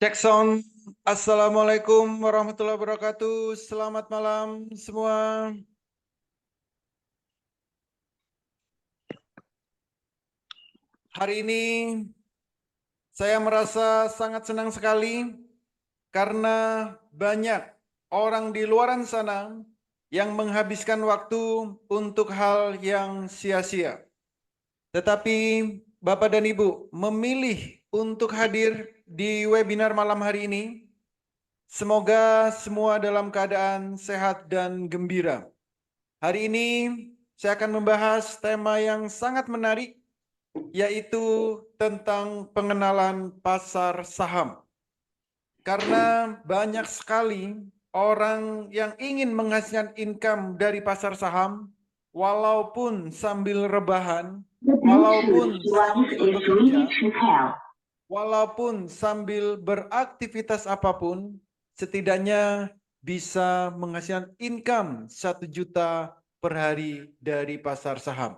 Cek sound. Assalamualaikum warahmatullahi wabarakatuh. Selamat malam semua. Hari ini saya merasa sangat senang sekali karena banyak orang di luar sana yang menghabiskan waktu untuk hal yang sia-sia. Tetapi Bapak dan Ibu memilih untuk hadir di webinar malam hari ini. Semoga semua dalam keadaan sehat dan gembira. Hari ini saya akan membahas tema yang sangat menarik, yaitu tentang pengenalan pasar saham. Karena banyak sekali orang yang ingin menghasilkan income dari pasar saham, walaupun sambil rebahan, walaupun sambil bekerja, walaupun sambil beraktivitas apapun, setidaknya bisa menghasilkan income 1 juta per hari dari pasar saham.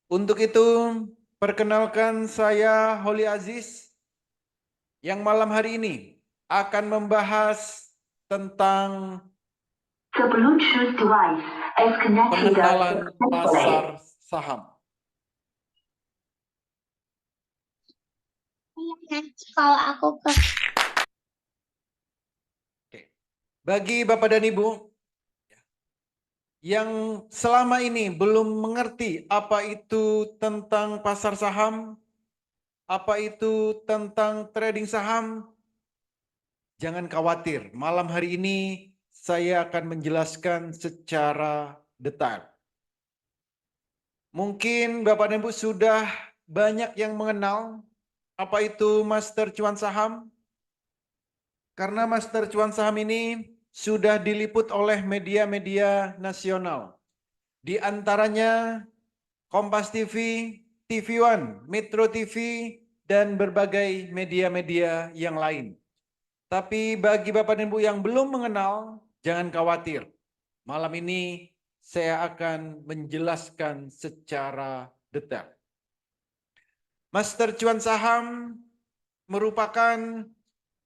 Untuk itu, perkenalkan saya Holy Aziz yang malam hari ini akan membahas tentang pengenalan pasar saham. Kalau aku ke Bagi Bapak dan Ibu yang selama ini belum mengerti apa itu tentang pasar saham, apa itu tentang trading saham, jangan khawatir. Malam hari ini saya akan menjelaskan secara detail. Mungkin Bapak dan Ibu sudah banyak yang mengenal apa itu Master Cuan Saham. Karena Master Cuan Saham ini sudah diliput oleh media-media nasional. Di antaranya Kompas TV, TV One, Metro TV, dan berbagai media-media yang lain. Tapi bagi Bapak dan Ibu yang belum mengenal, jangan khawatir. Malam ini saya akan menjelaskan secara detail. Master Cuan Saham merupakan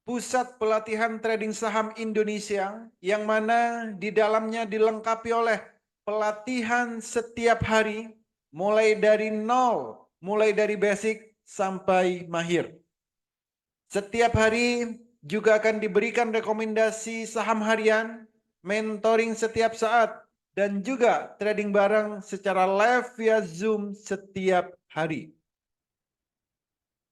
pusat pelatihan trading saham Indonesia yang mana di dalamnya dilengkapi oleh pelatihan setiap hari mulai dari nol, mulai dari basic sampai mahir. Setiap hari juga akan diberikan rekomendasi saham harian, mentoring setiap saat, dan juga trading bareng secara live via Zoom setiap hari.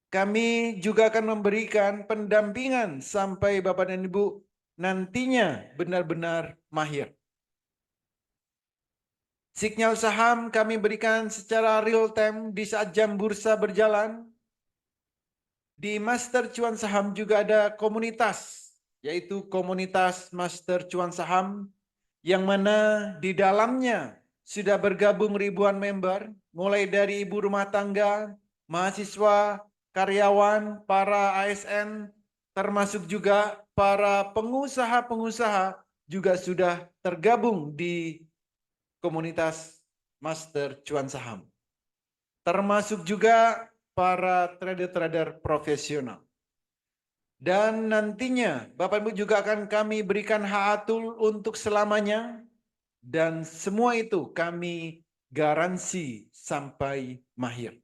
Kami juga akan memberikan pendampingan sampai Bapak dan Ibu nantinya benar-benar mahir. Sinyal saham kami berikan secara real time di saat jam bursa berjalan. Di Master Cuan Saham juga ada komunitas, yaitu komunitas Master Cuan Saham, yang mana di dalamnya sudah bergabung ribuan member, mulai dari ibu rumah tangga, mahasiswa, karyawan, para ASN, termasuk juga para pengusaha-pengusaha juga sudah tergabung di komunitas Master Cuan Saham. Termasuk juga para trader-trader profesional. Dan nantinya Bapak Ibu juga akan kami berikan haatul untuk selamanya. Dan semua itu kami garansi sampai mahir.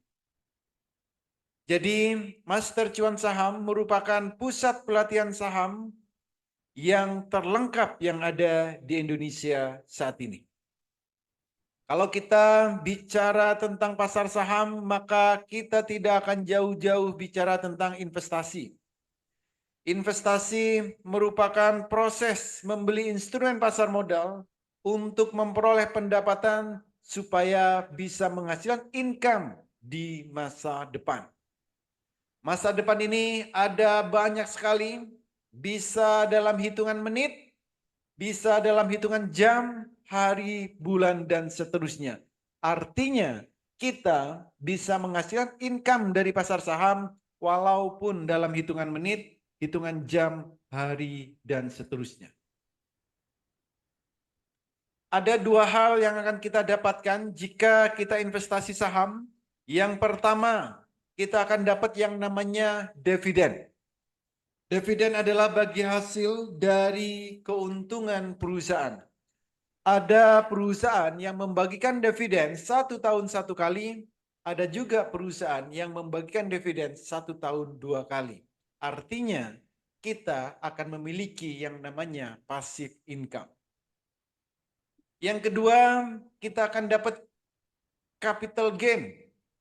Jadi Master Cuan Saham merupakan pusat pelatihan saham yang terlengkap yang ada di Indonesia saat ini. Kalau kita bicara tentang pasar saham, maka kita tidak akan jauh-jauh bicara tentang investasi. Investasi merupakan proses membeli instrumen pasar modal untuk memperoleh pendapatan supaya bisa menghasilkan income di masa depan. Masa depan ini ada banyak sekali, bisa dalam hitungan menit, bisa dalam hitungan jam, hari, bulan, dan seterusnya. Artinya kita bisa menghasilkan income dari pasar saham walaupun dalam hitungan menit, hitungan jam, hari, dan seterusnya. Ada dua hal yang akan kita dapatkan jika kita investasi saham. Yang pertama, kita akan dapat yang namanya dividen. Dividen adalah bagi hasil dari keuntungan perusahaan. Ada perusahaan yang membagikan dividen 1 tahun 1 kali, ada juga perusahaan yang membagikan dividen 1 tahun 2 kali. Artinya kita akan memiliki yang namanya passive income. Yang kedua, kita akan dapat capital gain.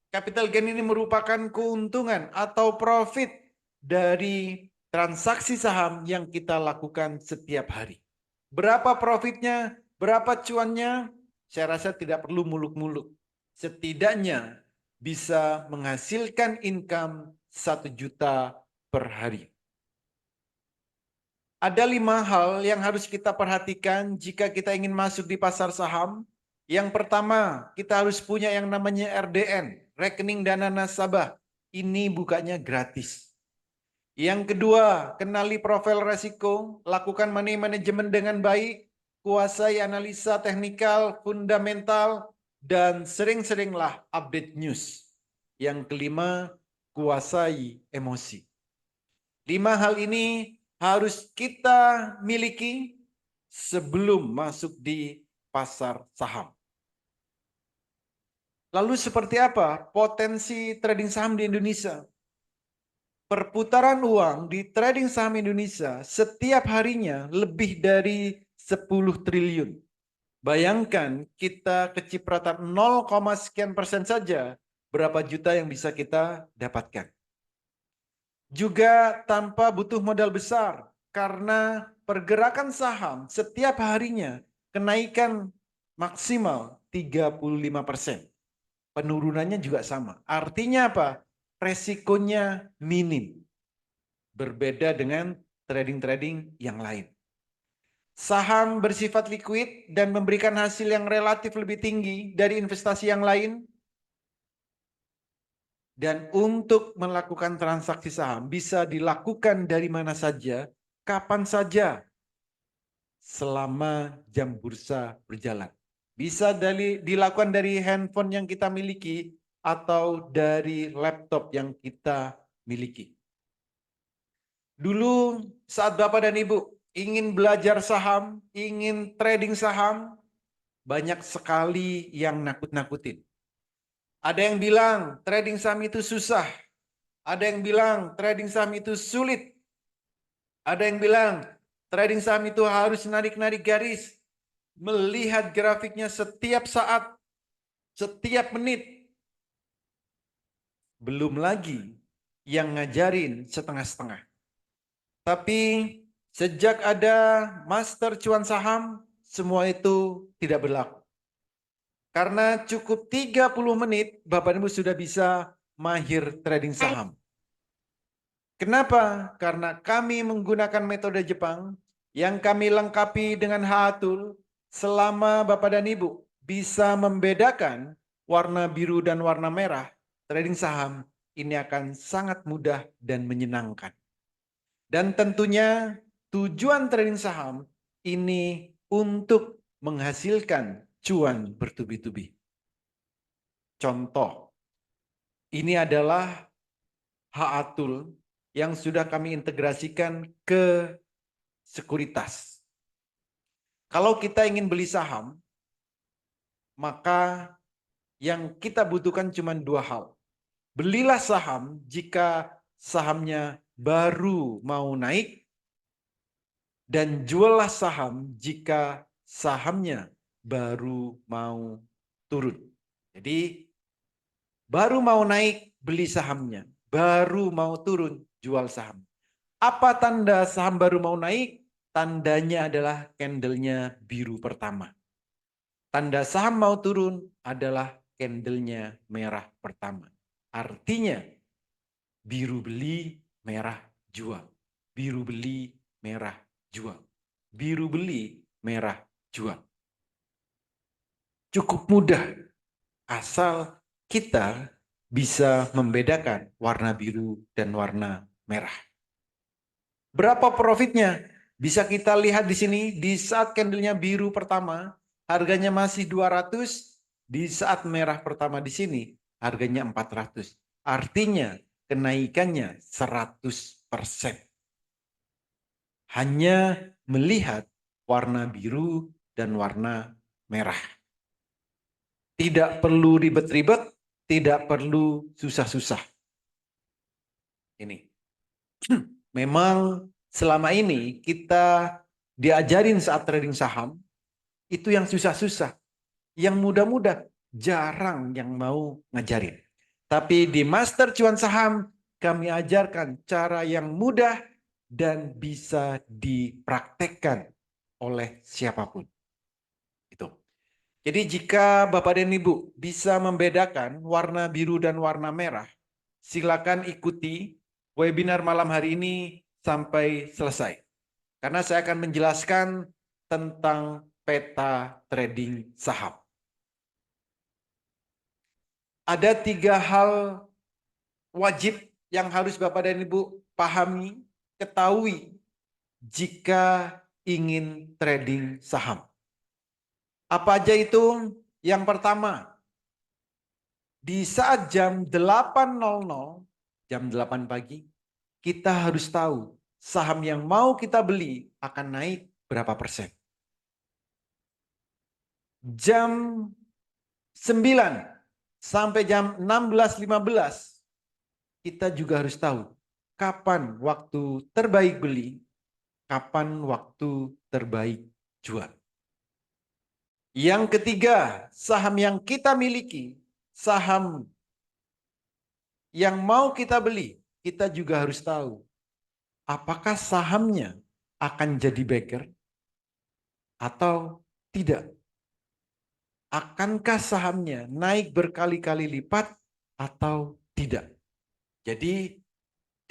Capital gain ini merupakan keuntungan atau profit dari transaksi saham yang kita lakukan setiap hari. Berapa profitnya, berapa cuannya, saya rasa tidak perlu muluk-muluk. Setidaknya bisa menghasilkan income 1 juta per hari. Ada 5 hal yang harus kita perhatikan jika kita ingin masuk di pasar saham. Yang pertama, kita harus punya yang namanya RDN, rekening dana nasabah. Ini bukanya gratis. Yang kedua, kenali profil resiko, lakukan money management dengan baik, kuasai analisa teknikal, fundamental, dan sering-seringlah update news. Yang kelima, kuasai emosi. 5 hal ini harus kita miliki sebelum masuk di pasar saham. Lalu seperti apa potensi trading saham di Indonesia? Perputaran uang di trading saham Indonesia setiap harinya lebih dari 10 triliun. Bayangkan kita kecipratan 0, sekian persen saja, berapa juta yang bisa kita dapatkan. Juga tanpa butuh modal besar, karena pergerakan saham setiap harinya kenaikan maksimal 35%. Penurunannya juga sama. Artinya apa? Resikonya minim. Berbeda dengan trading-trading yang lain. Saham bersifat liquid dan memberikan hasil yang relatif lebih tinggi dari investasi yang lain. Dan untuk melakukan transaksi saham bisa dilakukan dari mana saja, kapan saja, selama jam bursa berjalan. Bisa dilakukan dari handphone yang kita miliki atau dari laptop yang kita miliki. Dulu saat Bapak dan Ibu ingin belajar saham, ingin trading saham, banyak sekali yang nakut-nakutin. Ada yang bilang trading saham itu susah. Ada yang bilang trading saham itu sulit. Ada yang bilang trading saham itu harus narik-narik garis. Melihat grafiknya setiap saat, setiap menit. Belum lagi yang ngajarin setengah-setengah. Tapi sejak ada master cuan saham, semua itu tidak berlaku. Karena cukup 30 menit, Bapak Ibu sudah bisa mahir trading saham. Kenapa? Karena kami menggunakan metode Jepang yang kami lengkapi dengan Haatul. Selama Bapak dan Ibu bisa membedakan warna biru dan warna merah, trading saham ini akan sangat mudah dan menyenangkan. Dan tentunya tujuan trading saham ini untuk menghasilkan cuan bertubi-tubi. Contoh, ini adalah Haatul yang sudah kami integrasikan ke sekuritas. Kalau kita ingin beli saham, maka yang kita butuhkan cuma 2 hal. Belilah saham jika sahamnya baru mau naik, dan juallah saham jika sahamnya baru mau turun. Jadi baru mau naik, beli sahamnya. Baru mau turun, jual saham. Apa tanda saham baru mau naik? Tandanya adalah candlenya biru pertama. Tanda saham mau turun adalah candlenya merah pertama. Artinya biru beli, merah jual. Biru beli, merah jual. Biru beli, merah jual. Cukup mudah asal kita bisa membedakan warna biru dan warna merah. Berapa profitnya? Bisa kita lihat di sini, di saat candlenya biru pertama, harganya masih 200, di saat merah pertama di sini, harganya 400. Artinya kenaikannya 100%. hanya melihat warna biru dan warna merah. Tidak perlu ribet-ribet, tidak perlu susah-susah. Ini. Memang selama ini kita diajarin saat trading saham, itu yang susah-susah. Yang mudah-mudah, jarang yang mau ngajarin. Tapi di Master Cuan Saham, kami ajarkan cara yang mudah dan bisa dipraktekkan oleh siapapun. Itu. Jadi jika Bapak dan Ibu bisa membedakan warna biru dan warna merah, silakan ikuti webinar malam hari ini sampai selesai. Karena saya akan menjelaskan tentang peta trading saham. Ada 3 hal wajib yang harus Bapak dan Ibu pahami, ketahui jika ingin trading saham. Apa aja itu? Yang pertama, di saat jam 8.00, jam 8 pagi, kita harus tahu saham yang mau kita beli akan naik berapa persen. Jam 9 sampai jam 16.15, kita juga harus tahu kapan waktu terbaik beli, kapan waktu terbaik jual. Yang ketiga, saham yang kita miliki, saham yang mau kita beli, kita juga harus tahu apakah sahamnya akan jadi bagger atau tidak. Akankah sahamnya naik berkali-kali lipat atau tidak. Jadi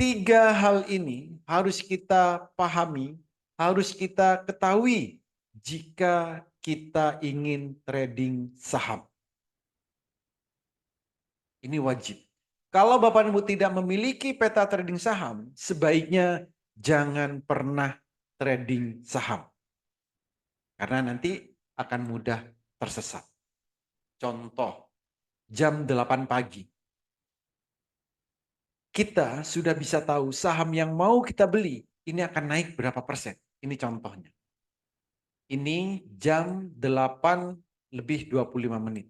3 hal ini harus kita pahami, harus kita ketahui jika kita ingin trading saham. Ini wajib. Kalau Bapak Ibu tidak memiliki peta trading saham, sebaiknya jangan pernah trading saham. Karena nanti akan mudah tersesat. Contoh, jam 8 pagi. Kita sudah bisa tahu saham yang mau kita beli, ini akan naik berapa persen. Ini contohnya. Ini jam 8 lebih 25 menit.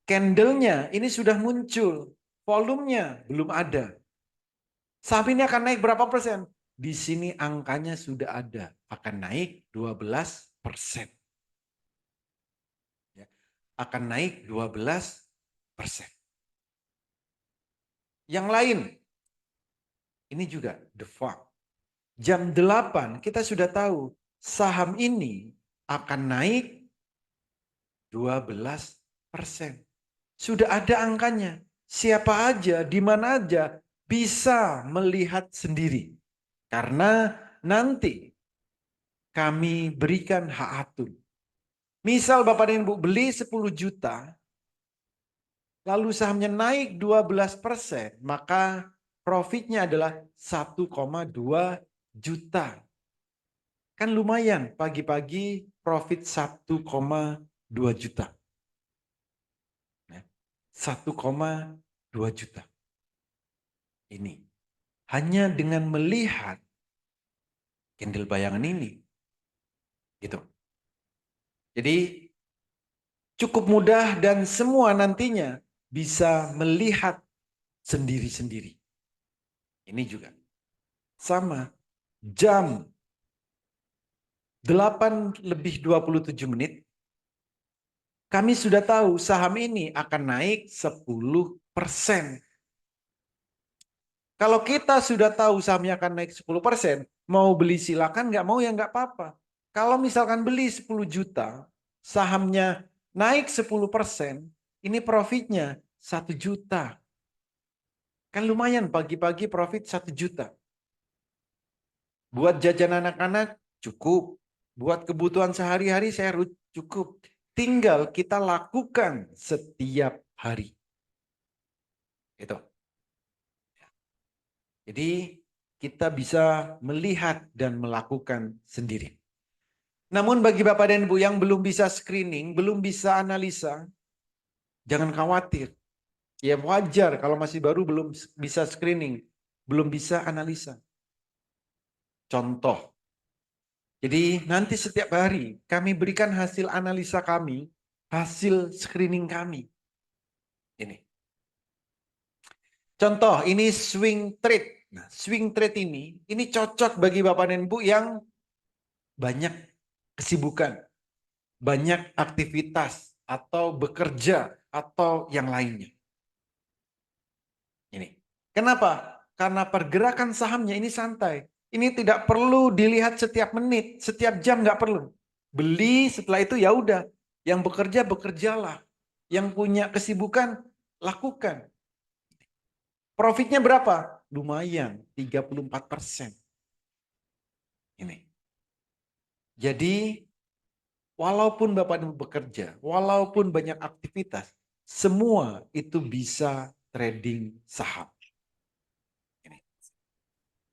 Candle-nya ini sudah muncul. Volumenya belum ada. Saham ini akan naik berapa persen? Di sini angkanya sudah ada. Akan naik 12%. Ya, akan naik 12%. Yang lain, ini juga the fact. Jam 8 kita sudah tahu saham ini akan naik 12%. Sudah ada angkanya. Siapa aja, di mana aja bisa melihat sendiri. Karena nanti kami berikan hak atur. Misal Bapak dan Ibu beli 10 juta, lalu sahamnya naik 12%, maka profitnya adalah 1,2 juta. Kan lumayan pagi-pagi profit 1,2 juta. 1,2 juta. Ini hanya dengan melihat candle bayangan ini. Gitu. Jadi cukup mudah dan semua nantinya bisa melihat sendiri-sendiri. Ini juga. Sama. Jam 8 lebih 27 menit. Kami sudah tahu saham ini akan naik 10%. Kalau kita sudah tahu sahamnya akan naik 10%, mau beli silakan, nggak mau ya nggak apa-apa. Kalau misalkan beli 10 juta, sahamnya naik 10%, ini profitnya 1 juta. Kan lumayan pagi-pagi profit 1 juta. Buat jajan anak-anak cukup. Buat kebutuhan sehari-hari saya cukup. Tinggal kita lakukan setiap hari. Itu. Jadi kita bisa melihat dan melakukan sendiri. Namun bagi Bapak dan Ibu yang belum bisa screening, belum bisa analisa, jangan khawatir. Ya wajar kalau masih baru belum bisa screening, belum bisa analisa. Contoh, Jadi nanti setiap hari kami berikan hasil analisa kami, hasil screening kami. Ini. Contoh, ini swing trade. Nah, swing trade ini cocok bagi Bapak dan Ibu yang banyak kesibukan, banyak aktivitas, atau bekerja, atau yang lainnya. Ini. Kenapa? Karena pergerakan sahamnya ini santai. Ini tidak perlu dilihat setiap menit, setiap jam nggak perlu. Beli setelah itu ya udah. Yang bekerja bekerjalah. Yang punya kesibukan lakukan. Profitnya berapa? Lumayan, 34%. Ini. Jadi walaupun Bapak Ibu bekerja, walaupun banyak aktivitas, semua itu bisa trading saham. Ini.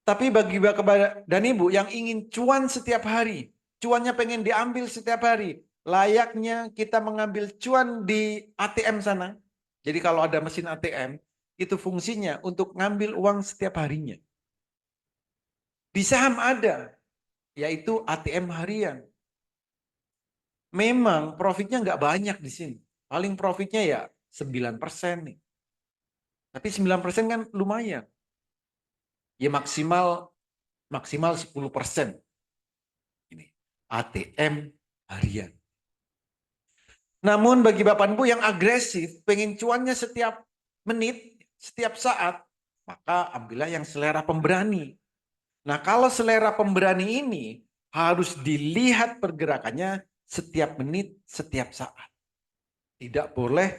Tapi bagi Bapak dan Ibu yang ingin cuan setiap hari, cuannya pengen diambil setiap hari, layaknya kita mengambil cuan di ATM sana. Jadi kalau ada mesin ATM, itu fungsinya untuk ngambil uang setiap harinya. Di saham ada, yaitu ATM harian. Memang profitnya nggak banyak di sini. Paling profitnya ya 9% nih. Tapi 9% kan lumayan. Ya maksimal 10%. Ini ATM harian. Namun bagi Bapak Ibu yang agresif, pengen cuannya setiap menit, setiap saat, maka ambillah yang selera pemberani. Nah, kalau selera pemberani ini harus dilihat pergerakannya setiap menit, setiap saat. Tidak boleh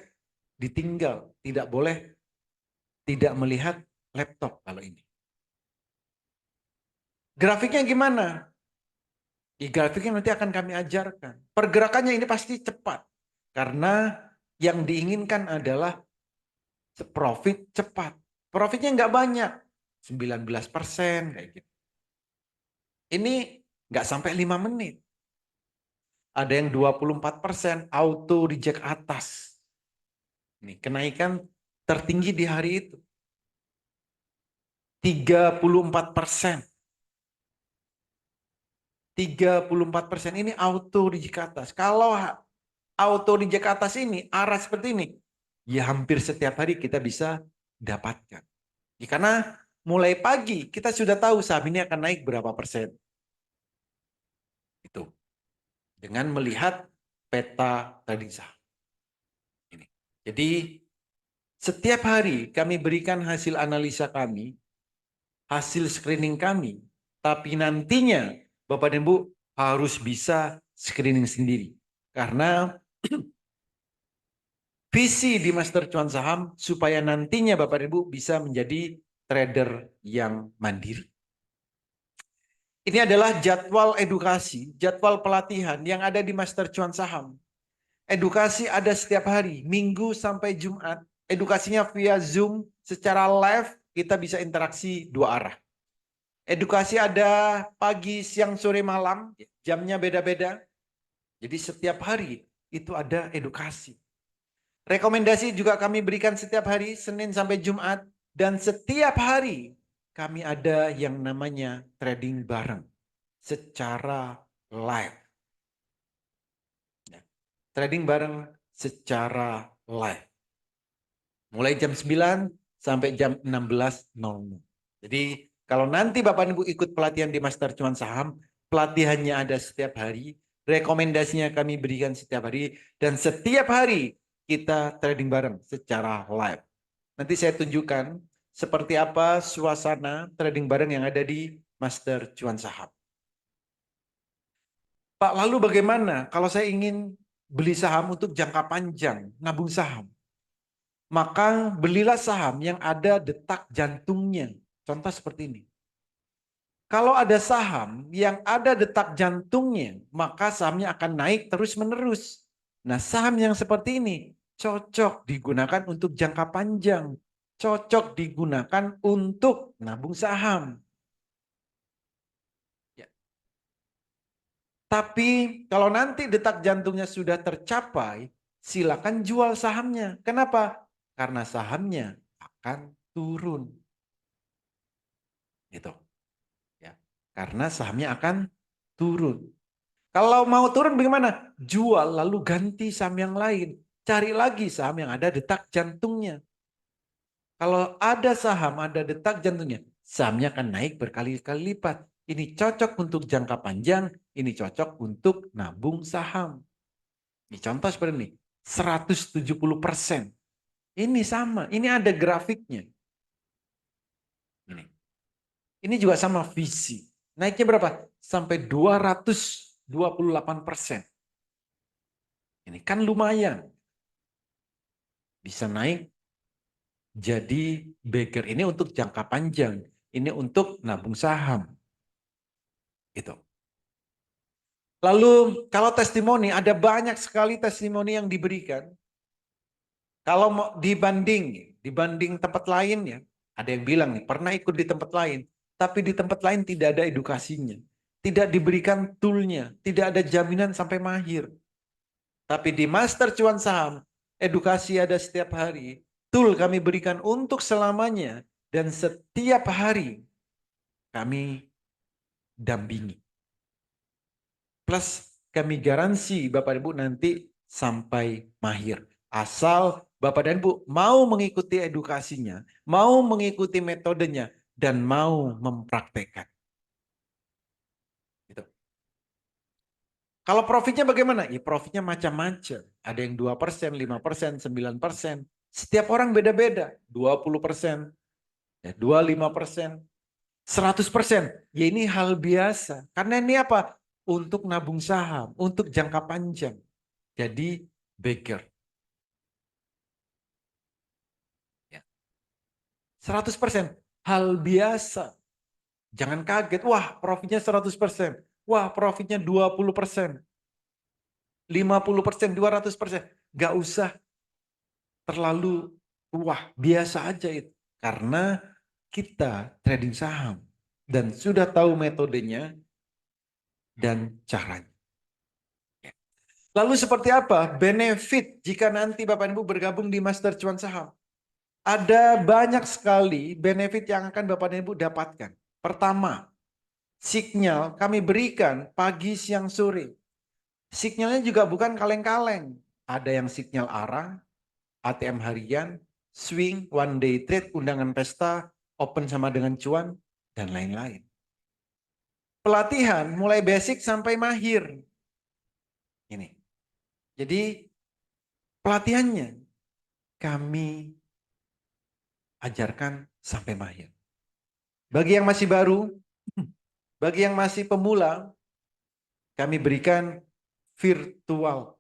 ditinggal, tidak boleh tidak melihat laptop kalau ini. Grafiknya gimana? Di grafiknya nanti akan kami ajarkan. Pergerakannya ini pasti cepat. Karena yang diinginkan adalah profit cepat. Profitnya nggak banyak. 19% kayak gitu. Ini nggak sampai 5 menit. Ada yang 24% auto reject atas. Ini kenaikan tertinggi di hari itu. 34%. 34% ini auto reject atas. Kalau auto reject atas ini arah seperti ini, ya hampir setiap hari kita bisa dapatkan. Ya, karena mulai pagi kita sudah tahu saham ini akan naik berapa persen. Itu. Dengan melihat peta trading saham. Ini. Jadi setiap hari kami berikan hasil analisa kami, hasil screening kami, tapi nantinya Bapak dan Ibu harus bisa screening sendiri. Karena visi di Master Cuan Saham supaya nantinya Bapak dan Ibu bisa menjadi trader yang mandiri. Ini adalah jadwal edukasi, jadwal pelatihan yang ada di Master Cuan Saham. Edukasi ada setiap hari, Minggu sampai Jumat. Edukasinya via Zoom, secara live, kita bisa interaksi 2 arah. Edukasi ada pagi, siang, sore, malam, jamnya beda-beda. Jadi setiap hari itu ada edukasi. Rekomendasi juga kami berikan setiap hari, Senin sampai Jumat. Dan setiap hari kami ada yang namanya trading bareng secara live. Trading bareng secara live. Mulai jam 9 sampai jam 16.00. Jadi kalau nanti Bapak Ibu ikut pelatihan di Master Cuan Saham, pelatihannya ada setiap hari, rekomendasinya kami berikan setiap hari, dan setiap hari kita trading bareng secara live. Nanti saya tunjukkan seperti apa suasana trading bareng yang ada di Master Cuan Saham. Pak, lalu bagaimana kalau saya ingin beli saham untuk jangka panjang, nabung saham? Maka belilah saham yang ada detak jantungnya. Contoh seperti ini. Kalau ada saham yang ada detak jantungnya, maka sahamnya akan naik terus-menerus. Nah, saham yang seperti ini cocok digunakan untuk jangka panjang. Cocok digunakan untuk nabung saham. Ya. Tapi kalau nanti detak jantungnya sudah tercapai, silakan jual sahamnya. Kenapa? Karena sahamnya akan turun. Gitu. Ya. Karena sahamnya akan turun. Kalau mau turun bagaimana? Jual lalu ganti saham yang lain. Cari lagi saham yang ada detak jantungnya. Kalau ada saham, ada detak jantungnya, sahamnya akan naik berkali-kali lipat. Ini cocok untuk jangka panjang, ini cocok untuk nabung saham. Ini contoh seperti ini, 170%. Ini sama, ini ada grafiknya. Ini juga sama visi. Naiknya berapa? Sampai 228%. Ini kan lumayan. Bisa naik jadi bagger. Ini untuk jangka panjang. Ini untuk nabung saham. Gitu. Lalu kalau testimoni, ada banyak sekali testimoni yang diberikan. Kalau mau dibanding tempat lain ya, ada yang bilang nih, pernah ikut di tempat lain, tapi di tempat lain tidak ada edukasinya. Tidak diberikan toolnya, tidak ada jaminan sampai mahir. Tapi di Master Cuan Saham, edukasi ada setiap hari. Tool kami berikan untuk selamanya. Dan setiap hari kami dampingi. Plus kami garansi Bapak Ibu nanti sampai mahir. Asal Bapak dan Ibu mau mengikuti edukasinya, mau mengikuti metodenya, dan mau mempraktekkan. Gitu. Kalau profitnya bagaimana? Ya, profitnya macam-macam. Ada yang 2%, 5%, 9%. Setiap orang beda-beda. 20%, ya 25%, 100%. Ya ini hal biasa. Karena ini apa? Untuk nabung saham, untuk jangka panjang. Jadi bagger. 100%. Hal biasa. Jangan kaget. Wah profitnya 100%. Wah profitnya 20%. 50%, 200%. Gak usah terlalu wah biasa aja itu. Karena kita trading saham. Dan sudah tahu metodenya dan caranya. Lalu seperti apa benefit jika nanti Bapak Ibu bergabung di Master Cuan Saham? Ada banyak sekali benefit yang akan Bapak Ibu dapatkan. Pertama, sinyal kami berikan pagi, siang, sore. Sinyalnya juga bukan kaleng-kaleng. Ada yang sinyal arah, ATM harian, swing, one day trade, undangan pesta, open sama dengan cuan, dan lain-lain. Pelatihan mulai basic sampai mahir. Ini. Jadi pelatihannya kami ajarkan sampai mahir. Bagi yang masih baru, bagi yang masih pemula, kami berikan virtual.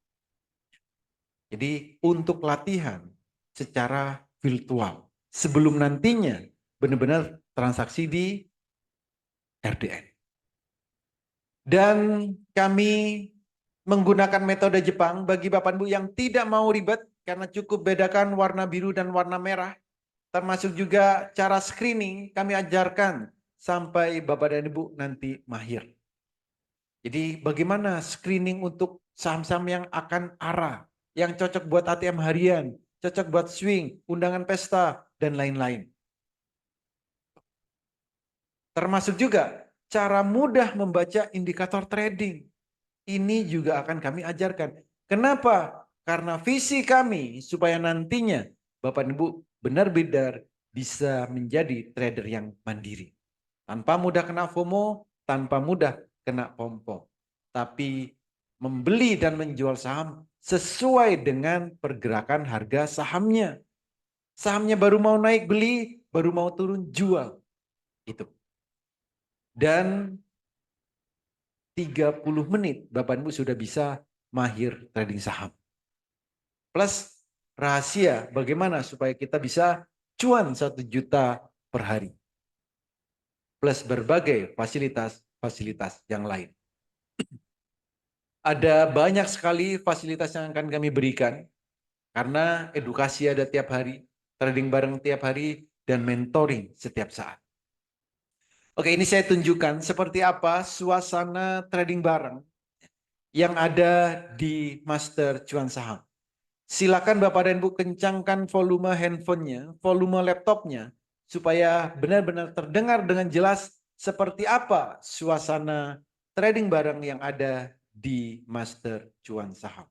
Jadi untuk latihan secara virtual. Sebelum nantinya benar-benar transaksi di RDN. Dan kami menggunakan metode Jepang bagi Bapak Ibu yang tidak mau ribet karena cukup bedakan warna biru dan warna merah. Termasuk juga cara screening kami ajarkan sampai Bapak dan Ibu nanti mahir. Jadi bagaimana screening untuk saham-saham yang akan arah, yang cocok buat ATM harian, cocok buat swing, undangan pesta, dan lain-lain. Termasuk juga cara mudah membaca indikator trading. Ini juga akan kami ajarkan. Kenapa? Karena visi kami supaya nantinya Bapak Ibu benar-benar bisa menjadi trader yang mandiri. Tanpa mudah kena FOMO, tanpa mudah kena POMPO. Tapi membeli dan menjual saham sesuai dengan pergerakan harga sahamnya. Sahamnya baru mau naik beli, baru mau turun jual. Itu. Dan 30 menit Bapak Ibu sudah bisa mahir trading saham. Plus rahasia bagaimana supaya kita bisa cuan 1 juta per hari. Plus berbagai fasilitas-fasilitas yang lain. Ada banyak sekali fasilitas yang akan kami berikan. Karena edukasi ada tiap hari, trading bareng tiap hari, dan mentoring setiap saat. Oke, ini saya tunjukkan seperti apa suasana trading bareng yang ada di Master Cuan Saham. Silakan Bapak dan Ibu kencangkan volume handphonenya, volume laptopnya, supaya benar-benar terdengar dengan jelas seperti apa suasana trading barang yang ada di Master Cuan Saham.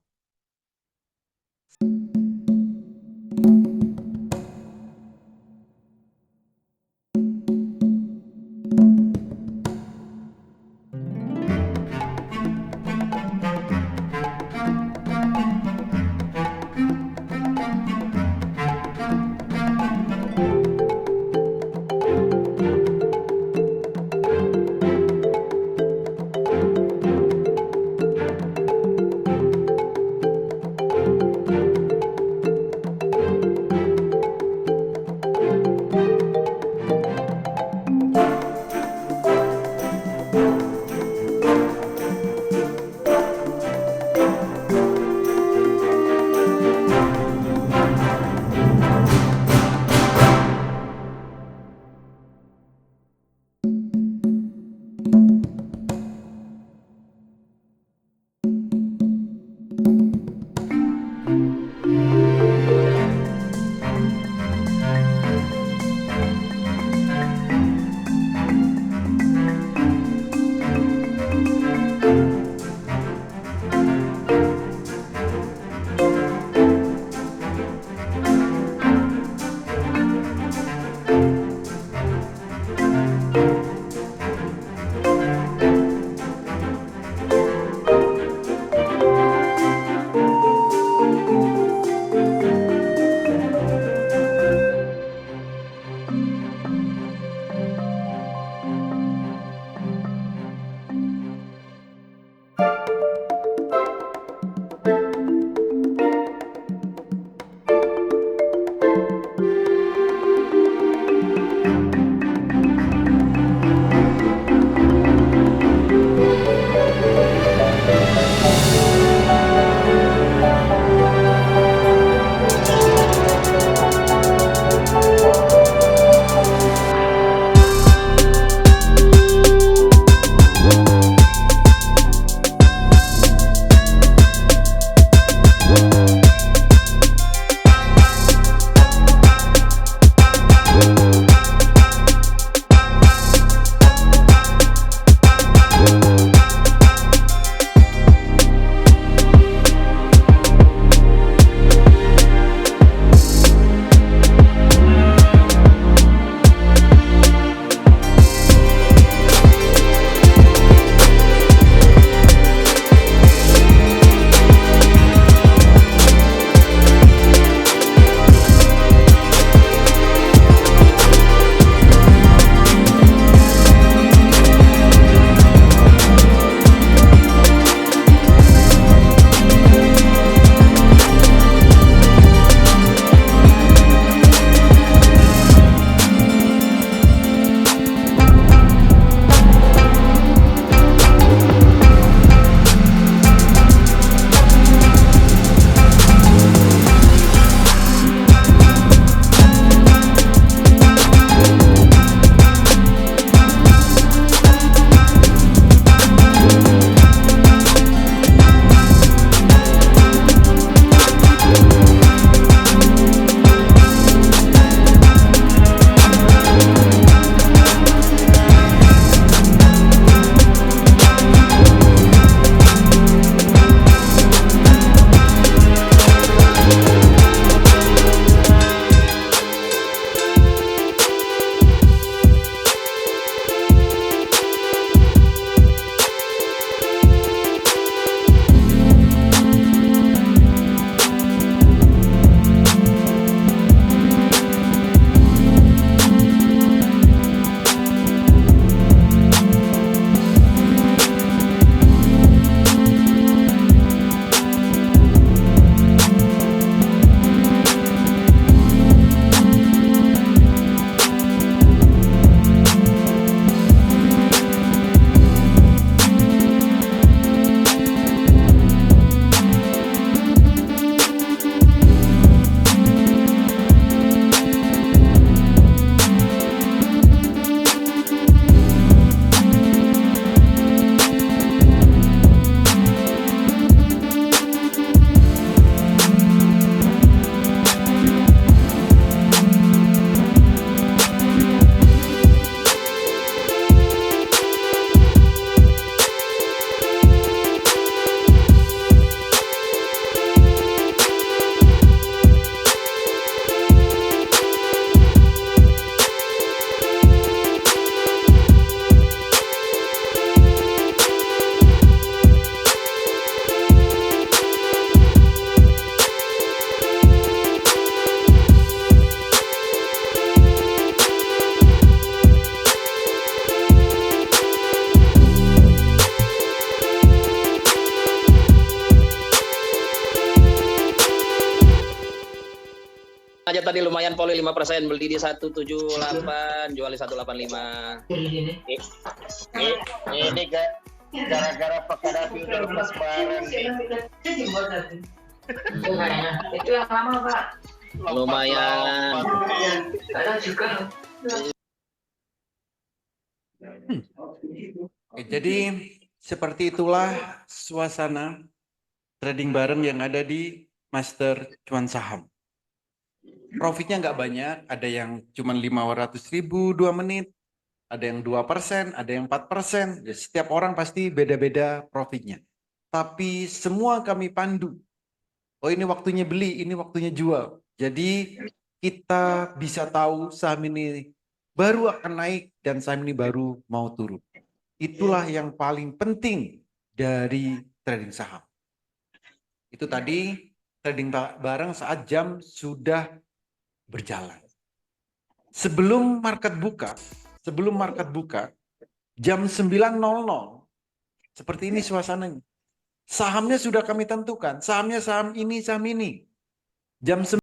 aja tadi lumayan Poli 5%, beli di 178, jual di 185. Ini gara-gara perkara filter plus barang nih. Itu yang lama Pak. Lumayan. Kadang juga. Oke, jadi seperti itulah suasana trading bareng yang ada di Master Cuan Saham. Profitnya nggak banyak, ada yang cuma 500.000 2 menit, ada yang 2%, ada yang 4%. Ya, setiap orang pasti beda-beda profitnya. Tapi semua kami pandu. Oh, ini waktunya beli, ini waktunya jual. Jadi kita bisa tahu saham ini baru akan naik dan saham ini baru mau turun. Itulah yang paling penting dari trading saham. Itu tadi trading bareng saat jam sudah berjalan. Sebelum market buka, jam 9.00, seperti ini suasananya. Sahamnya sudah kami tentukan, sahamnya saham ini. Jam 9.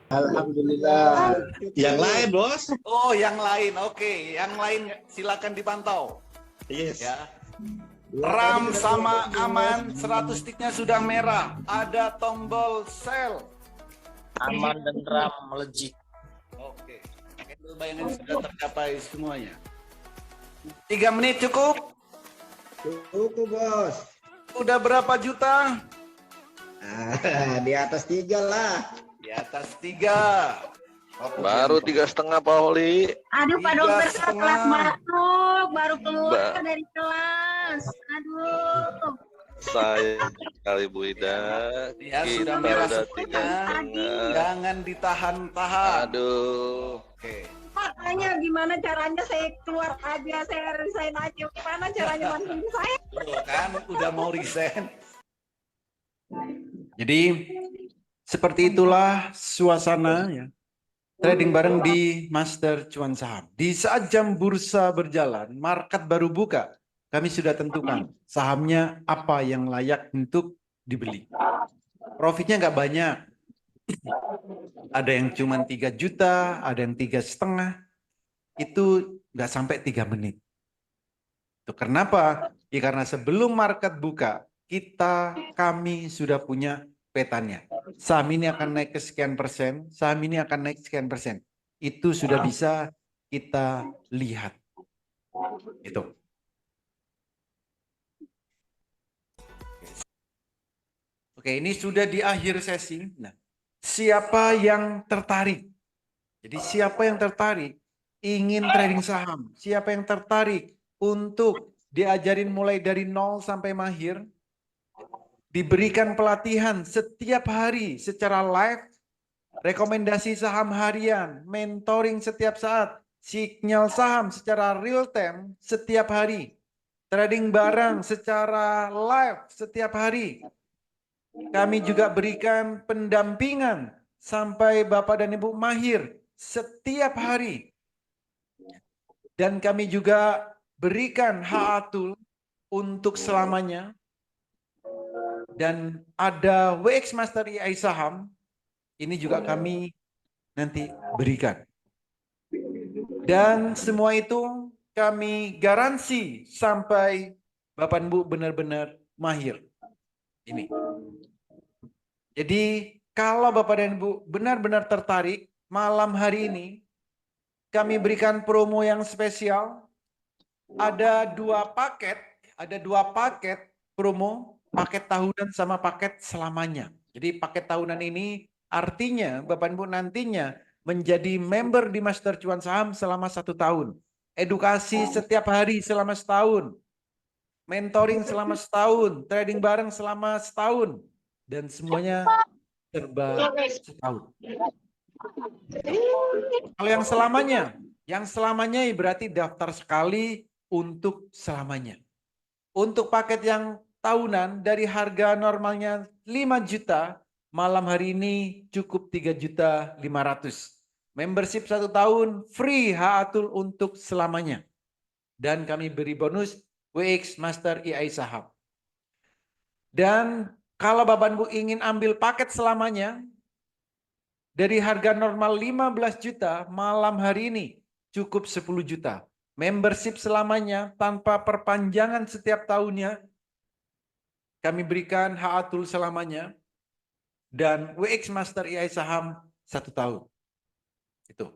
Alhamdulillah. Yang lain, Bos. Oh, yang lain. Oke, yang lain silakan dipantau. Yes. Ya. RAM sama aman, 100 sticknya sudah merah. Ada tombol sell. Aman dan RAM melejit. Oke. Candle bayangan sudah tercapai semuanya. 3 menit cukup? Cukup, Bos. Udah berapa juta? Di atas 3 lah. Di atas 3. Baru 3,5 Pak Holi. Aduh, Pak Dokter, saya 3,5. kelas masuk, baru keluar Mbak. dari kelas. Aduh. Sayang sekali Bu Ida. Ya, Kita sudah merah udah semuanya. 3,5. Jangan ditahan-tahan. Aduh. Oke. Makanya gimana caranya saya keluar aja, saya resign aja. Gimana caranya bantuin saya? Tuh kan udah mau resign. Jadi seperti itulah suasana ya. Trading bareng di Master Cuan Saham. Di saat jam bursa berjalan, market baru buka, kami sudah tentukan sahamnya apa yang layak untuk dibeli. Profitnya nggak banyak. Ada yang cuma 3 juta, ada yang 3,5. Itu nggak sampai 3 menit. Itu kenapa? Ya karena sebelum market buka, kami sudah punya petanya. Saham ini akan naik ke sekian persen, saham ini akan naik sekian persen. Itu sudah bisa kita lihat. Itu. Oke, ini sudah di akhir sesi. Nah, siapa yang tertarik? Jadi siapa yang tertarik ingin trading saham? Siapa yang tertarik untuk diajarin mulai dari nol sampai mahir? Diberikan pelatihan setiap hari secara live, rekomendasi saham harian, mentoring setiap saat, sinyal saham secara real time setiap hari, trading barang secara live setiap hari. Kami juga berikan pendampingan sampai Bapak dan Ibu mahir setiap hari. Dan kami juga berikan HA-Tool untuk selamanya. Dan ada WX Master AI Saham, ini juga kami nanti berikan. Dan semua itu kami garansi sampai Bapak Ibu benar-benar mahir. Ini. Jadi kalau Bapak dan Ibu benar-benar tertarik, malam hari ini kami berikan promo yang spesial. Ada 2 paket promo. Paket tahunan sama paket selamanya. Jadi paket tahunan ini artinya Bapak Ibu nantinya menjadi member di Master Cuan Saham selama 1 tahun. Edukasi setiap hari selama setahun. Mentoring selama setahun. Trading bareng selama setahun. Dan semuanya serba setahun. Kalau yang selamanya berarti daftar sekali untuk selamanya. Untuk paket yang tahunan dari harga normalnya 5 juta, malam hari ini cukup 3.500.000. Membership 1 tahun free HA-Tool untuk selamanya. Dan kami beri bonus WX Master AI Saham. Dan kalau Bapak Ibu ingin ambil paket selamanya dari harga normal 15 juta, malam hari ini cukup 10 juta. Membership selamanya tanpa perpanjangan setiap tahunnya. Kami berikan HA-Tool selamanya dan WX Master AI Saham 1 tahun. Itu.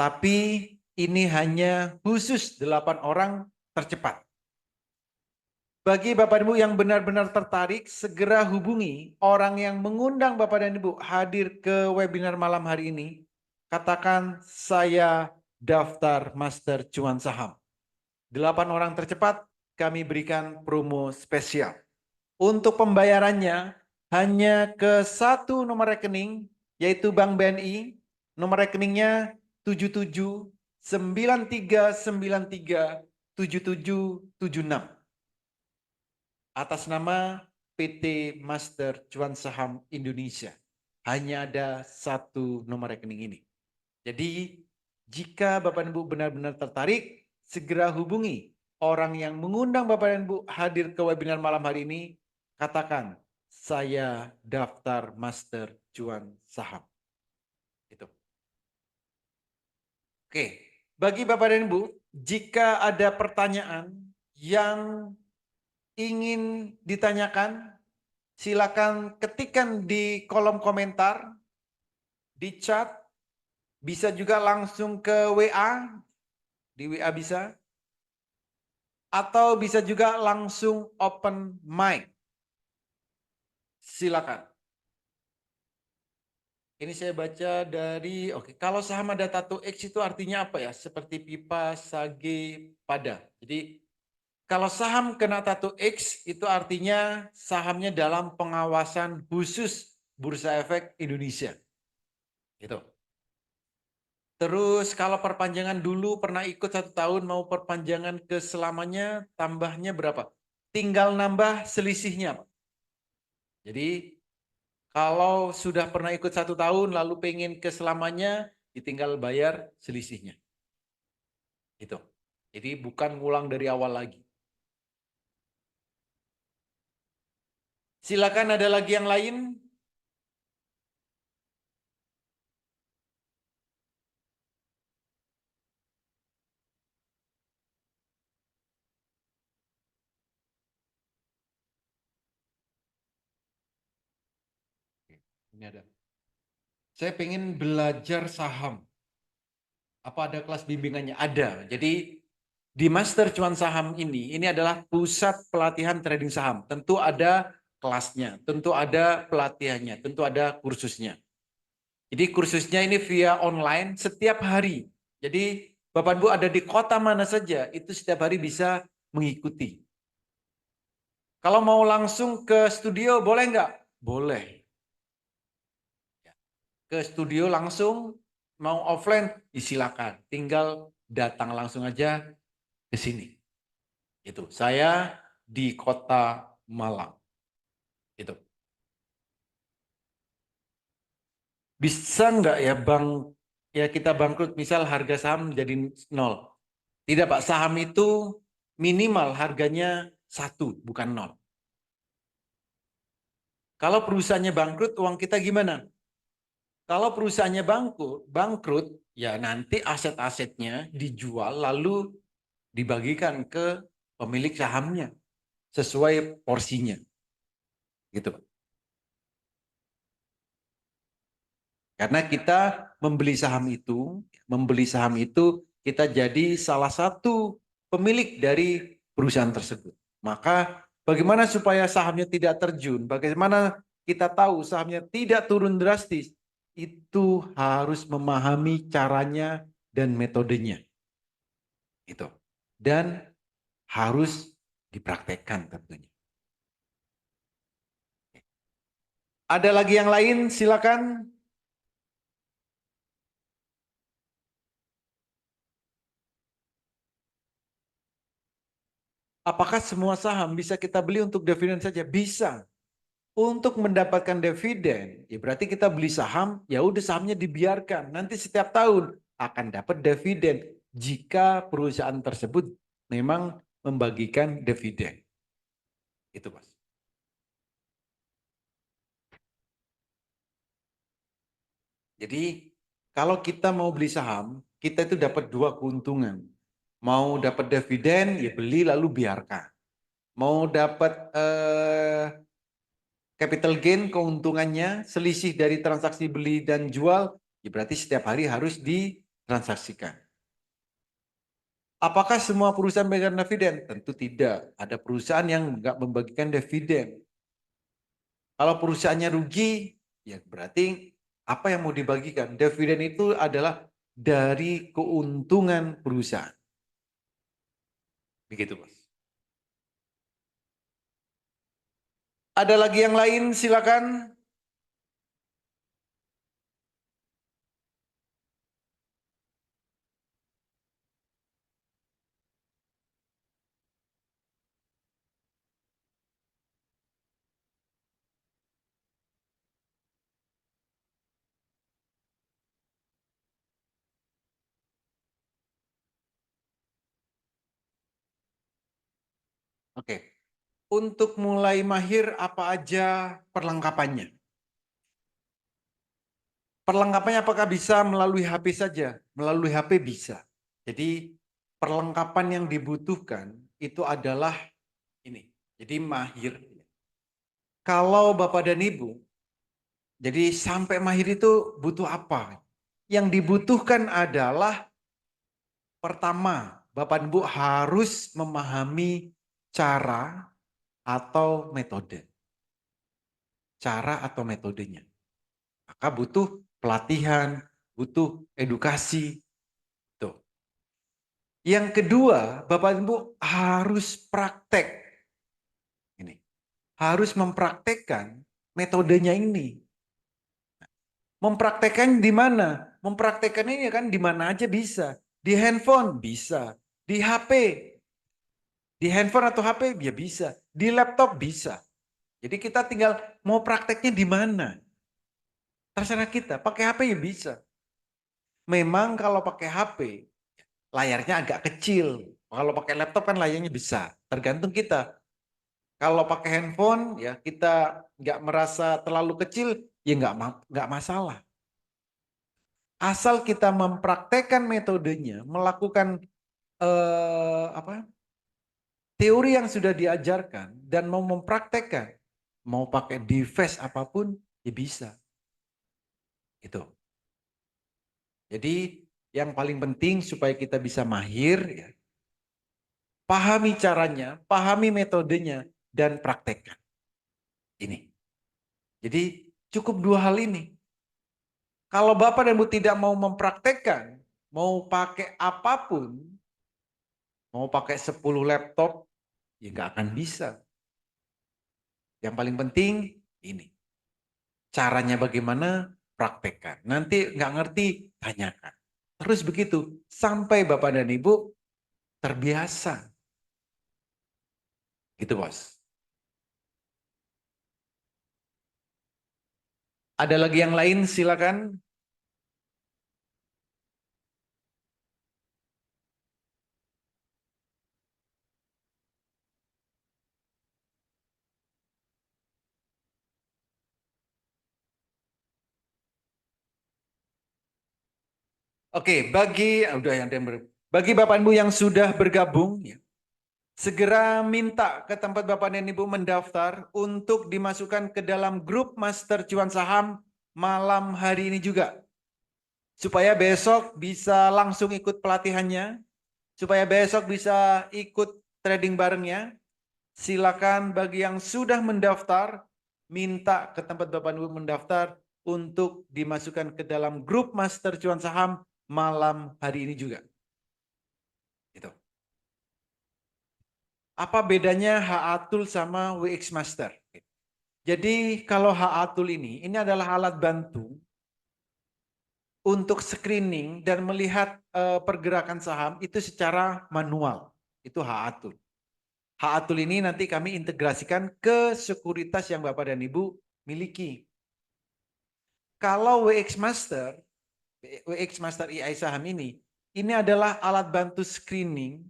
Tapi ini hanya khusus 8 orang tercepat. Bagi Bapak Ibu yang benar-benar tertarik, segera hubungi orang yang mengundang Bapak dan Ibu hadir ke webinar malam hari ini. Katakan saya daftar Master Cuan Saham. 8 orang tercepat kami berikan promo spesial. Untuk pembayarannya hanya ke 1 nomor rekening, yaitu Bank BNI. Nomor rekeningnya 7793937776. Atas nama PT Master Cuan Saham Indonesia. Hanya ada 1 nomor rekening ini. Jadi jika Bapak dan Ibu benar-benar tertarik, segera hubungi orang yang mengundang Bapak dan Ibu hadir ke webinar malam hari ini. Katakan, saya daftar Master Cuan Saham. Itu. Oke, bagi Bapak dan Ibu, jika ada pertanyaan yang ingin ditanyakan, silakan ketikkan di kolom komentar, di chat, bisa juga langsung ke WA, di WA bisa, atau bisa juga langsung open mic. Silakan. Ini saya baca dari, oke, kalau saham ada tato X itu artinya apa ya? Seperti pipa, sage, pada. Jadi kalau saham kena tato X itu artinya sahamnya dalam pengawasan khusus Bursa Efek Indonesia. Gitu. Terus kalau perpanjangan dulu pernah ikut 1 tahun mau perpanjangan ke selamanya, tambahnya berapa? Tinggal nambah selisihnya, Pak. Jadi kalau sudah pernah ikut 1 tahun lalu pengen ke selamanya, ditinggal bayar selisihnya. Itu. Jadi bukan ngulang dari awal lagi. Silakan, ada lagi yang lain? Ini ada. Saya pengen belajar saham. Apa ada kelas bimbingannya? Ada. Jadi di Master Cuan Saham ini adalah pusat pelatihan trading saham. Tentu ada kelasnya, tentu ada pelatihannya, tentu ada kursusnya. Jadi kursusnya ini via online setiap hari. Jadi Bapak Ibu ada di kota mana saja, itu setiap hari bisa mengikuti. Kalau mau langsung ke studio boleh nggak? Boleh. Ke studio langsung, mau offline disilakan. Tinggal datang langsung aja ke sini. Itu. Saya di Kota Malang. Itu. Bisa nggak ya Bang, ya kita bangkrut misal harga saham jadi 0. Tidak Pak, saham itu minimal harganya 1, bukan 0. Kalau perusahaannya bangkrut, uang kita gimana? Kalau perusahaannya bangkrut, ya nanti aset-asetnya dijual lalu dibagikan ke pemilik sahamnya sesuai porsinya. Gitu, Pak. Karena kita membeli saham itu kita jadi salah satu pemilik dari perusahaan tersebut. Maka bagaimana supaya sahamnya tidak terjun? Bagaimana kita tahu sahamnya tidak turun drastis? Itu harus memahami caranya dan metodenya. Itu. Dan harus dipraktekkan tentunya. Ada lagi yang lain? Silakan. Apakah semua saham bisa kita beli untuk dividen saja? Bisa. Untuk mendapatkan dividen, ya berarti kita beli saham, ya udah sahamnya dibiarkan. Nanti setiap tahun akan dapat dividen jika perusahaan tersebut memang membagikan dividen. Itu, Mas. Jadi kalau kita mau beli saham, kita itu dapat 2 keuntungan. Mau dapat dividen, ya beli lalu biarkan. Mau dapat capital gain, keuntungannya, selisih dari transaksi beli dan jual, ya berarti setiap hari harus ditransaksikan. Apakah semua perusahaan memberikan dividen? Tentu tidak. Ada perusahaan yang nggak membagikan dividen. Kalau perusahaannya rugi, ya berarti apa yang mau dibagikan? Dividen itu adalah dari keuntungan perusahaan. Begitu, Mas. Ada lagi yang lain? Silakan. Oke. Untuk mulai mahir apa aja perlengkapannya? Perlengkapannya apakah bisa melalui HP saja? Melalui HP bisa. Jadi perlengkapan yang dibutuhkan itu adalah ini. Jadi mahir. Kalau Bapak dan Ibu, jadi sampai mahir itu butuh apa? Yang dibutuhkan adalah pertama, Bapak dan Ibu harus memahami cara atau metode. Cara atau metodenya. Maka butuh pelatihan, butuh edukasi. Tuh. Yang kedua, Bapak Ibu harus praktek. Ini. Harus mempraktekkan metodenya ini. Mempraktekkan di mana? Mempraktekkan ini kan di mana aja bisa. Di handphone bisa, di HP. Di handphone atau HP ya bisa, di laptop bisa. Jadi kita tinggal mau prakteknya di mana. Terserah kita, pakai HP ya bisa. Memang kalau pakai HP, layarnya agak kecil. Kalau pakai laptop kan layarnya besar. Tergantung kita. Kalau pakai handphone, ya kita nggak merasa terlalu kecil, ya nggak masalah. Asal kita mempraktekkan metodenya, melakukan teori yang sudah diajarkan dan mau mempraktekkan, mau pakai device apapun, ya bisa. Itu. Jadi yang paling penting supaya kita bisa mahir, ya, pahami caranya, pahami metodenya, dan praktekkan. Ini. Jadi cukup dua hal ini. Kalau Bapak dan Ibu tidak mau mempraktekkan, mau pakai apapun, mau pakai 10 laptop, ya nggak akan bisa. Yang paling penting ini. Caranya bagaimana, praktekkan. Nanti nggak ngerti, tanyakan. Terus begitu, sampai Bapak dan Ibu terbiasa. Gitu bos. Ada lagi yang lain, silakan. Oke, bagi Bapak Ibu yang sudah bergabung, ya, segera minta ke tempat Bapak dan Ibu mendaftar untuk dimasukkan ke dalam grup Master Cuan Saham malam hari ini juga. Supaya besok bisa langsung ikut pelatihannya, supaya besok bisa ikut trading barengnya. Silakan bagi yang sudah mendaftar, minta ke tempat Bapak Ibu mendaftar untuk dimasukkan ke dalam grup Master Cuan Saham malam hari ini juga. Itu. Apa bedanya HA Tool sama WX Master? Jadi kalau HA Tool ini adalah alat bantu untuk screening dan melihat pergerakan saham itu secara manual. Itu HA Tool. HA Tool ini nanti kami integrasikan ke sekuritas yang Bapak dan Ibu miliki. Kalau WX Master EI saham ini adalah alat bantu screening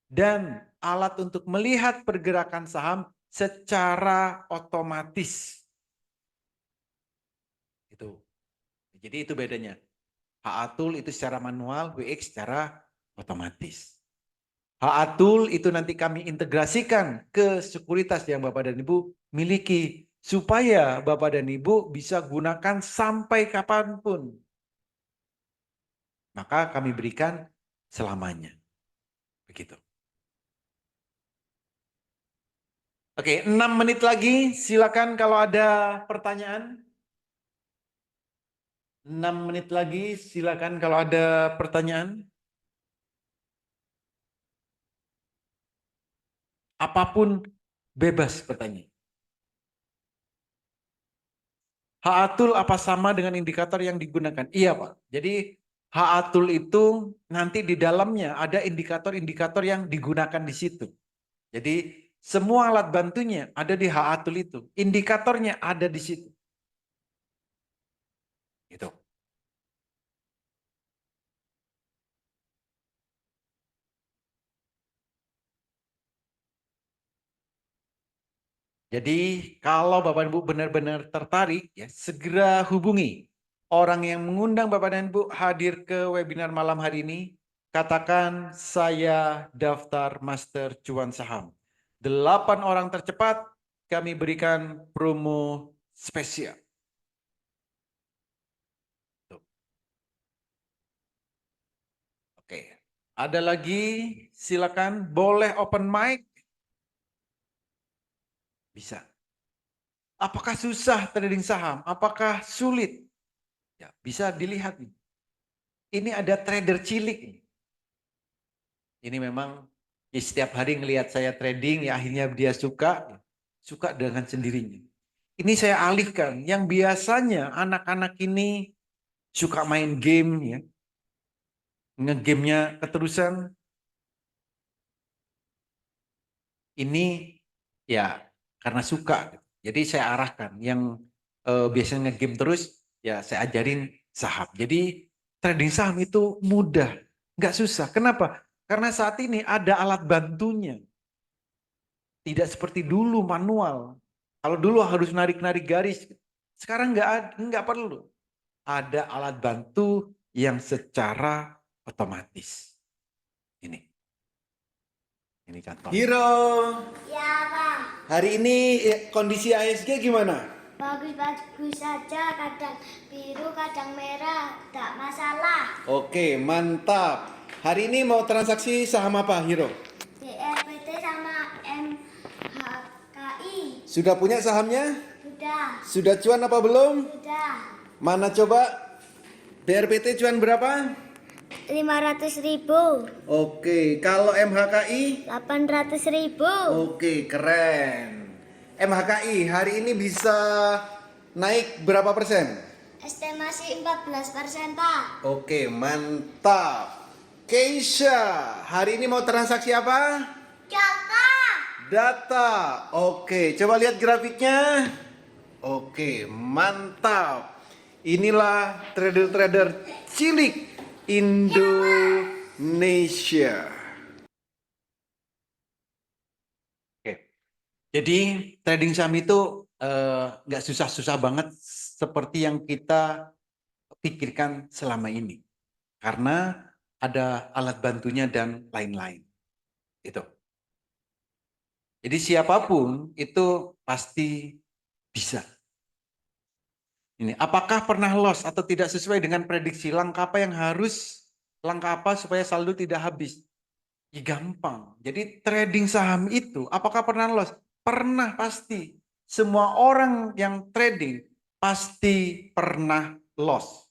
dan alat untuk melihat pergerakan saham secara otomatis. Itu. Jadi itu bedanya. HA Tool itu secara manual, WX secara otomatis. HA Tool itu nanti kami integrasikan ke sekuritas yang Bapak dan Ibu miliki. Supaya Bapak dan Ibu bisa gunakan sampai kapanpun. Maka kami berikan selamanya. Begitu. Oke, 6 menit lagi. Silakan kalau ada pertanyaan. 6 menit lagi. Silakan kalau ada pertanyaan. Apapun bebas bertanya. HA Tool apa sama dengan indikator yang digunakan? Iya Pak. Jadi HA Tool itu nanti di dalamnya ada indikator-indikator yang digunakan di situ. Jadi semua alat bantunya ada di HA Tool itu. Indikatornya ada di situ. Gitu. Jadi kalau Bapak Ibu benar-benar tertarik, ya segera hubungi orang yang mengundang Bapak dan Ibu hadir ke webinar malam hari ini. katakan saya daftar master cuan saham. 8 orang tercepat kami berikan promo spesial. Tuh. Oke, ada lagi, silakan boleh open mic. Bisa. Apakah susah trading saham? Apakah sulit? Ya, bisa dilihat nih. Ini ada trader cilik nih. Ini memang ya, setiap hari ngelihat saya trading, ya akhirnya dia suka dengan sendirinya. Ini saya alihkan, yang biasanya anak-anak ini suka main game ya, ngegamenya keterusan. Ini ya karena suka, jadi saya arahkan. Yang biasanya ngegame terus, ya saya ajarin saham. Jadi trading saham itu mudah, nggak susah. Kenapa? Karena saat ini ada alat bantunya. Tidak seperti dulu manual. Kalau dulu harus narik-narik garis. Sekarang nggak perlu. Ada alat bantu yang secara otomatis. Ini contoh. Hiro. Ya, Bang. Hari ini kondisi ASG gimana? Bagus-bagus saja, kadang biru, kadang merah, tidak masalah. Oke, mantap. Hari ini mau transaksi saham apa, Hiro? BRPT sama MHKI. Sudah punya sahamnya? Sudah. Sudah cuan apa belum? Sudah. Mana coba? BRPT cuan berapa? 500.000. Oke, kalau MHKI? 800.000. Oke, keren. MHKI hari ini bisa naik berapa persen? Estimasi 14%, Pak. Oke, mantap. Keisha, hari ini mau transaksi apa? Kakak. Data. Oke, coba lihat grafiknya. Oke, mantap. Inilah trader-trader cilik Indonesia. Oke. Jadi trading saham itu nggak susah-susah banget seperti yang kita pikirkan selama ini. Karena ada alat bantunya dan lain-lain. Itu. Jadi siapapun itu pasti bisa. Ini, apakah pernah loss atau tidak sesuai dengan prediksi? Langkah apa supaya saldo tidak habis? Ya gampang. Jadi trading saham itu, apakah pernah loss? Pernah pasti. Semua orang yang trading pasti pernah loss.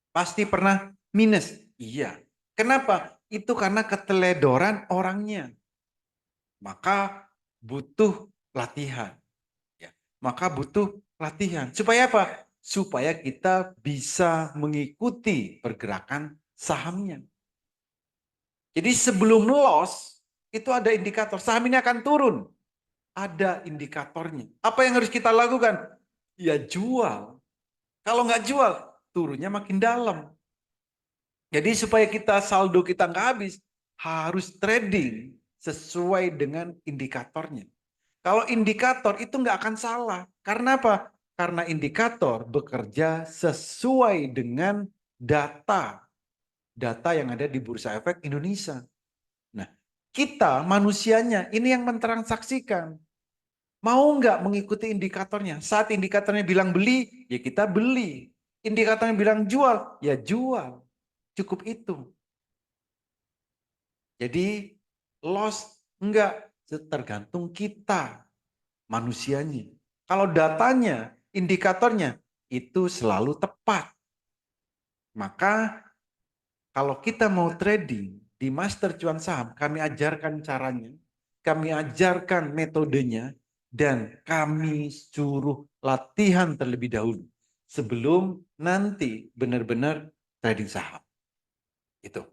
Pasti pernah minus. Iya. Kenapa? Itu karena keteledoran orangnya. Maka butuh latihan. Ya. Maka butuh latihan. Supaya apa? Supaya kita bisa mengikuti pergerakan sahamnya. Jadi sebelum loss, itu ada indikator. Saham ini akan turun. Ada indikatornya. Apa yang harus kita lakukan? Ya jual. Kalau nggak jual, turunnya makin dalam. Jadi supaya saldo kita nggak habis, harus trading sesuai dengan indikatornya. Kalau indikator itu nggak akan salah. Karena apa? Karena indikator bekerja sesuai dengan data yang ada di Bursa Efek Indonesia. Nah, kita manusianya ini yang mentransaksikan. Mau nggak mengikuti indikatornya? Saat indikatornya bilang beli, ya kita beli. Indikatornya bilang jual, ya jual. Cukup itu. Jadi loss enggak, tergantung kita manusianya. Kalau datanya, indikatornya itu selalu tepat. Maka kalau kita mau trading di Master Cuan Saham, kami ajarkan caranya, kami ajarkan metodenya, dan kami suruh latihan terlebih dahulu sebelum nanti benar-benar trading saham. Itu.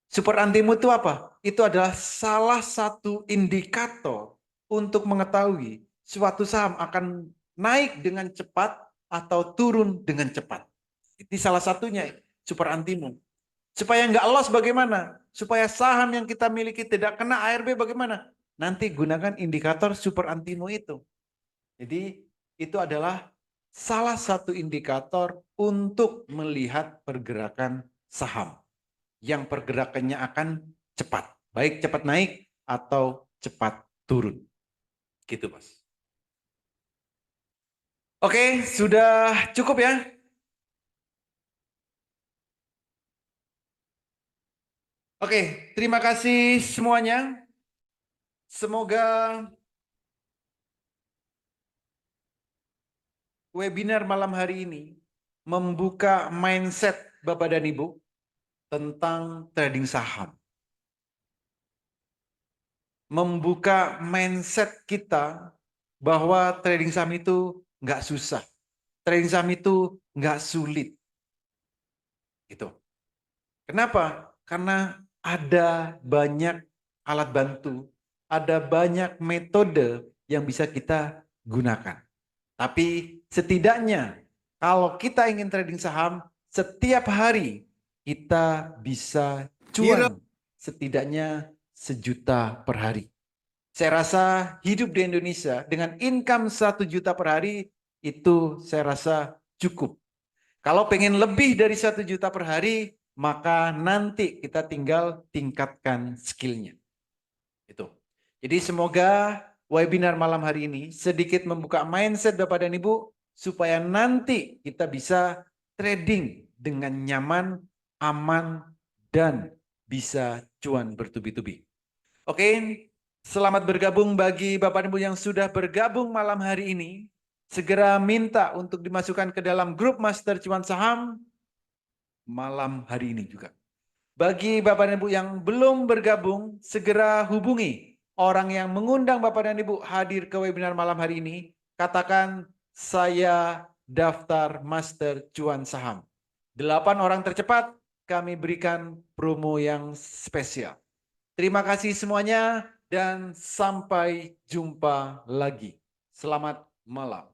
Super Antimo itu apa? Itu adalah salah satu indikator untuk mengetahui suatu saham akan naik dengan cepat atau turun dengan cepat. Itu salah satunya Super Antimo. Supaya nggak loss bagaimana? Supaya saham yang kita miliki tidak kena ARB bagaimana? Nanti gunakan indikator Super Antimo itu. Jadi itu adalah salah satu indikator untuk melihat pergerakan saham. yang pergerakannya akan cepat. Baik cepat naik atau cepat turun. Gitu, Bos. Oke, sudah cukup ya? Oke, terima kasih semuanya. Semoga webinar malam hari ini membuka mindset Bapak dan Ibu tentang trading saham. Membuka mindset kita bahwa trading saham itu nggak susah. Trading saham itu nggak sulit. Gitu. Kenapa? Karena ada banyak alat bantu, ada banyak metode yang bisa kita gunakan. Tapi setidaknya kalau kita ingin trading saham, setiap hari kita bisa cuan setidaknya 1 juta per hari. Saya rasa hidup di Indonesia dengan income 1 juta per hari itu saya rasa cukup. Kalau pengen lebih dari 1 juta per hari, maka nanti kita tinggal tingkatkan skillnya. Itu. Jadi semoga webinar malam hari ini sedikit membuka mindset Bapak dan Ibu supaya nanti kita bisa trading dengan nyaman, aman, dan bisa cuan bertubi-tubi. Oke, selamat bergabung bagi Bapak dan Ibu yang sudah bergabung malam hari ini. Segera minta untuk dimasukkan ke dalam grup Master Cuan Saham malam hari ini juga. Bagi Bapak dan Ibu yang belum bergabung, segera hubungi orang yang mengundang Bapak dan Ibu hadir ke webinar malam hari ini. Katakan, saya daftar Master Cuan Saham. 8 orang tercepat, kami berikan promo yang spesial. Terima kasih semuanya dan sampai jumpa lagi. Selamat malam.